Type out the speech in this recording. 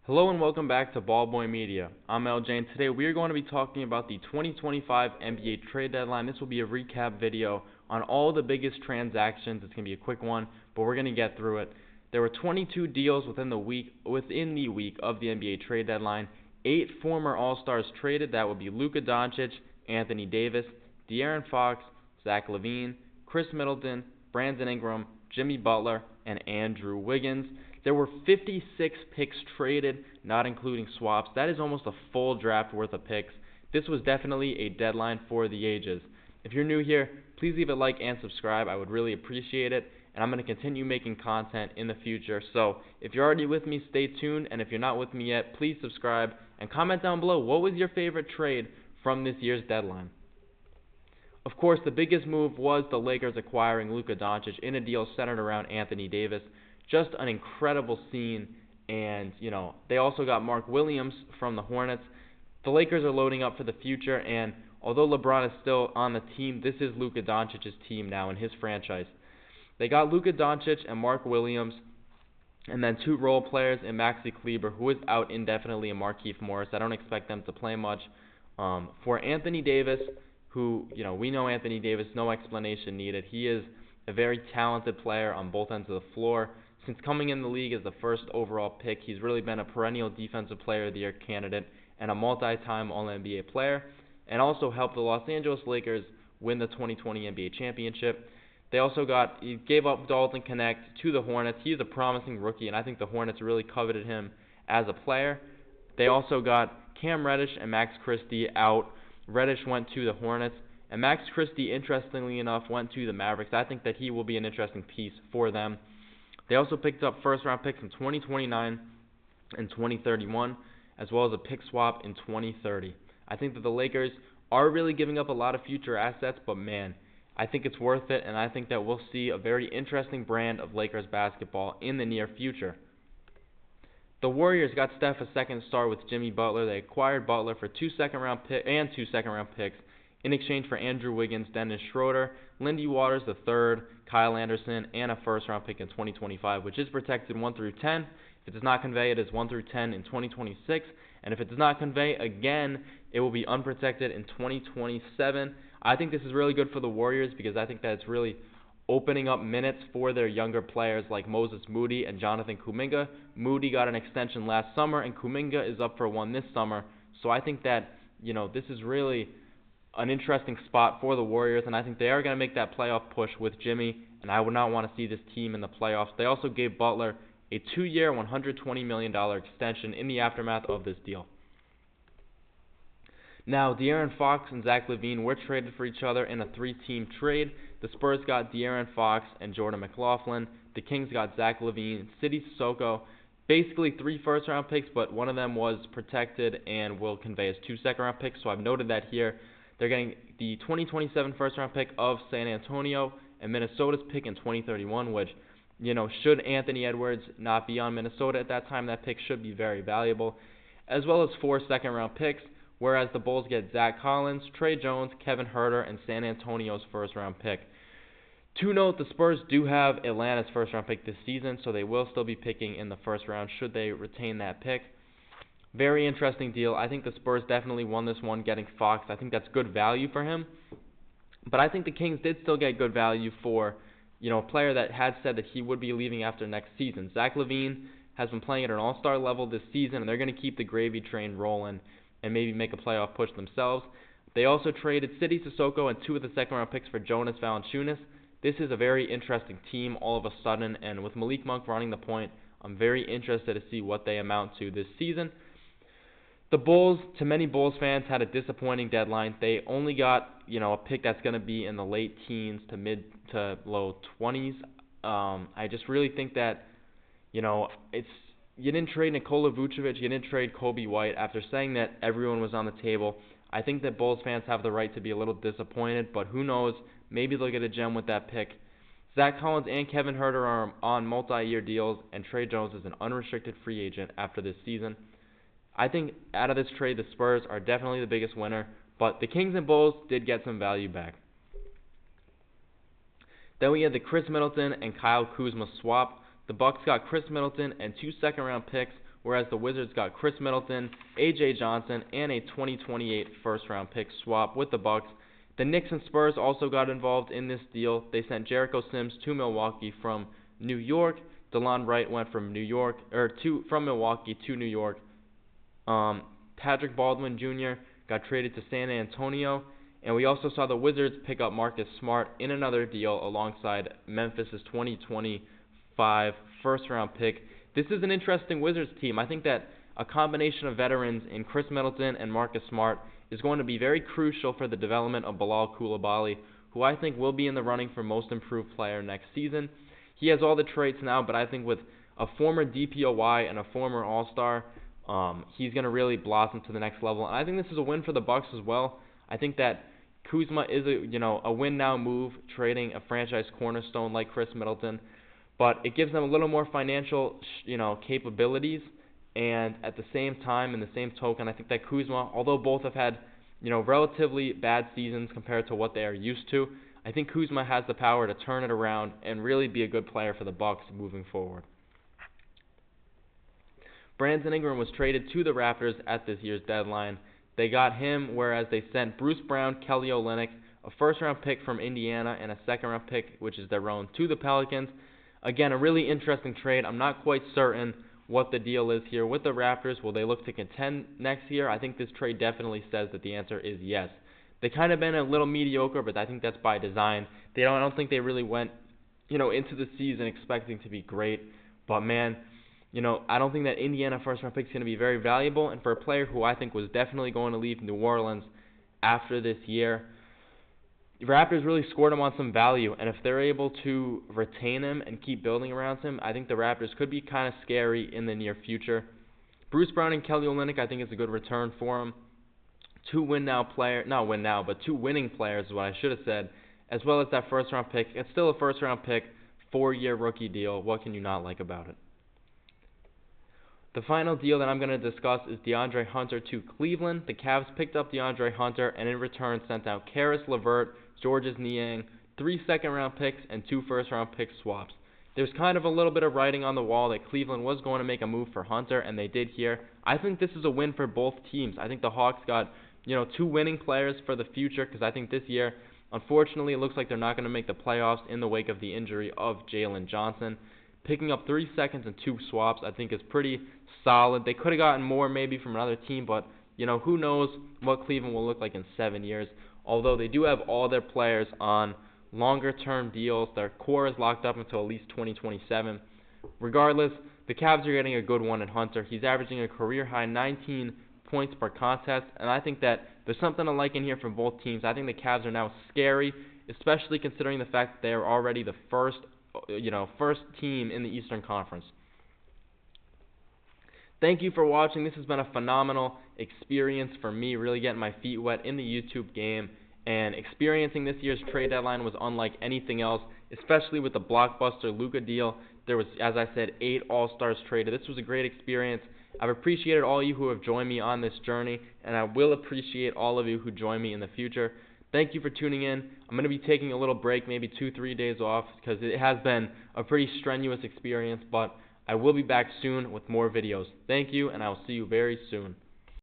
Hello and welcome back to Ballboy Media. I'm LJ and today we are going to be talking about the 2025 NBA trade deadline. This will be a recap video on all the biggest transactions. It's going to be a quick one, but we're going to get through it. There were 22 deals within the week of the NBA trade deadline. 8 former All-Stars traded. That would be Luka Doncic, Anthony Davis, De'Aaron Fox, Zach LaVine, Chris Middleton, Brandon Ingram, Jimmy Butler, and Andrew Wiggins. There were 56 picks traded, not including swaps. That is almost a full draft worth of picks. This was definitely a deadline for the ages. If you're new here, please leave a like and subscribe. I would really appreciate it. And I'm going to continue making content in the future. So if you're already with me, stay tuned. And if you're not with me yet, please subscribe and comment down below what was your favorite trade from this year's deadline. Of course, the biggest move was the Lakers acquiring Luka Doncic in a deal centered around Anthony Davis. Just an incredible scene, and, they also got Mark Williams from the Hornets. The Lakers are loading up for the future, and although LeBron is still on the team, this is Luka Doncic's team now in his franchise. They got Luka Doncic and Mark Williams, and then 2 role players in Maxi Kleber, who is out indefinitely, and Markieff Morris. I don't expect them to play much. For Anthony Davis, who, we know Anthony Davis, no explanation needed. He is a very talented player on both ends of the floor. Since coming in the league as the first overall pick, he's really been a perennial Defensive Player of the Year candidate and a multi-time All-NBA player, and also helped the Los Angeles Lakers win the 2020 NBA championship. They also gave up Dalton Knecht to the Hornets. He's a promising rookie, and I think the Hornets really coveted him as a player. They also got Cam Reddish and Max Christie out. Reddish went to the Hornets, and Max Christie, interestingly enough, went to the Mavericks. I think that he will be an interesting piece for them. They also picked up first-round picks in 2029 and 2031, as well as a pick swap in 2030. I think that the Lakers are really giving up a lot of future assets, but man, I think it's worth it, and I think that we'll see a very interesting brand of Lakers basketball in the near future. The Warriors got Steph a second star with Jimmy Butler. They acquired Butler for 2 second-round picks in exchange for Andrew Wiggins, Dennis Schroeder, Lindy Waters III, Kyle Anderson, and a first-round pick in 2025, which is protected 1 through 10. If it does not convey, it is 1 through 10 in 2026. And if it does not convey, again, it will be unprotected in 2027. I think this is really good for the Warriors because I think that it's really opening up minutes for their younger players like Moses Moody and Jonathan Kuminga. Moody got an extension last summer, and Kuminga is up for one this summer. So I think that, this is really an interesting spot for the Warriors, and I think they are going to make that playoff push with Jimmy, and I would not want to see this team in the playoffs. They also gave Butler a 2-year, $120 million extension in the aftermath of this deal. Now, De'Aaron Fox and Zach LaVine were traded for each other in a 3-team trade. The Spurs got De'Aaron Fox and Jordan McLaughlin. The Kings got Zach LaVine, Sidy Cissoko, basically 3 first-round picks, but one of them was protected and will convey as 2 second-round picks, so I've noted that here. They're getting the 2027 first-round pick of San Antonio and Minnesota's pick in 2031, which, should Anthony Edwards not be on Minnesota at that time, that pick should be very valuable, as well as 4 second-round picks, whereas the Bulls get Zach Collins, Trey Jones, Kevin Huerter, and San Antonio's first-round pick. To note, the Spurs do have Atlanta's first-round pick this season, so they will still be picking in the first round should they retain that pick. Very interesting deal. I think the Spurs definitely won this one getting Fox. I think that's good value for him. But I think the Kings did still get good value for, a player that had said that he would be leaving after next season. Zach LaVine has been playing at an all-star level this season, and they're going to keep the gravy train rolling and maybe make a playoff push themselves. They also traded Sidy Cissoko and 2 of the second-round picks for Jonas Valanciunas. This is a very interesting team all of a sudden, and with Malik Monk running the point, I'm very interested to see what they amount to this season. The Bulls, to many Bulls fans, had a disappointing deadline. They only got, a pick that's going to be in the late teens to mid to low 20s. I just really think that, you didn't trade Nikola Vucevic, you didn't trade Kobe White. After saying that everyone was on the table, I think that Bulls fans have the right to be a little disappointed, but who knows, maybe they'll get a gem with that pick. Zach Collins and Kevin Huerter are on multi-year deals, and Trey Jones is an unrestricted free agent after this season. I think out of this trade, the Spurs are definitely the biggest winner, but the Kings and Bulls did get some value back. Then we had the Chris Middleton and Kyle Kuzma swap. The Bucks got Chris Middleton and 2 second-round picks, whereas the Wizards got Chris Middleton, A.J. Johnson, and a 2028 first-round pick swap with the Bucks. The Knicks and Spurs also got involved in this deal. They sent Jericho Sims to Milwaukee from New York. DeLon Wright went from Milwaukee to New York. Patrick Baldwin Jr. got traded to San Antonio. And we also saw the Wizards pick up Marcus Smart in another deal alongside Memphis' 2025 first-round pick. This is an interesting Wizards team. I think that a combination of veterans in Chris Middleton and Marcus Smart is going to be very crucial for the development of Bilal Coulibaly, who I think will be in the running for Most Improved Player next season. He has all the traits now, but I think with a former DPOY and a former All-Star, he's going to really blossom to the next level. And I think this is a win for the Bucks as well. I think that Kuzma is a win-now move, trading a franchise cornerstone like Chris Middleton, but it gives them a little more financial capabilities. And at the same time, in the same token, I think that Kuzma, although both have had relatively bad seasons compared to what they are used to, I think Kuzma has the power to turn it around and really be a good player for the Bucks moving forward. Brandon Ingram was traded to the Raptors at this year's deadline. They got him, whereas they sent Bruce Brown, Kelly Olynyk, a first-round pick from Indiana, and a second-round pick, which is their own, to the Pelicans. Again, a really interesting trade. I'm not quite certain what the deal is here with the Raptors. Will they look to contend next year? I think this trade definitely says that the answer is yes. They kind of been a little mediocre, but I think that's by design. I don't think they really went, into the season expecting to be great. But man, I don't think that Indiana first-round pick is going to be very valuable. And for a player who I think was definitely going to leave New Orleans after this year, the Raptors really scored him on some value. And if they're able to retain him and keep building around him, I think the Raptors could be kind of scary in the near future. Bruce Brown and Kelly Olynyk, I think, is a good return for him. Two winning players is what I should have said, as well as that first-round pick. It's still a first-round pick, 4-year rookie deal. What can you not like about it? The final deal that I'm going to discuss is DeAndre Hunter to Cleveland. The Cavs picked up DeAndre Hunter and in return sent out Karis LeVert, Georges Niang, 3 second-round picks, and 2 first-round pick swaps. There's kind of a little bit of writing on the wall that Cleveland was going to make a move for Hunter, and they did here. I think this is a win for both teams. I think the Hawks got 2 winning players for the future, because I think this year, unfortunately, it looks like they're not going to make the playoffs in the wake of the injury of Jalen Johnson. Picking up 3 seconds and 2 swaps, I think, is pretty solid. They could have gotten more maybe from another team, but who knows what Cleveland will look like in 7 years. Although they do have all their players on longer-term deals, their core is locked up until at least 2027. Regardless, the Cavs are getting a good one in Hunter. He's averaging a career-high 19 points per contest, and I think that there's something to like in here from both teams. I think the Cavs are now scary, especially considering the fact that they are already the first team in the Eastern Conference. Thank you for watching. This has been a phenomenal experience for me, really getting my feet wet in the YouTube game, and experiencing this year's trade deadline was unlike anything else, especially with the blockbuster Luka deal. There was, as I said, 8 All-Stars traded. This was a great experience. I've appreciated all of you who have joined me on this journey, and I will appreciate all of you who join me in the future. Thank you for tuning in. I'm going to be taking a little break, maybe 2-3 days off, because it has been a pretty strenuous experience, but I will be back soon with more videos. Thank you, and I will see you very soon.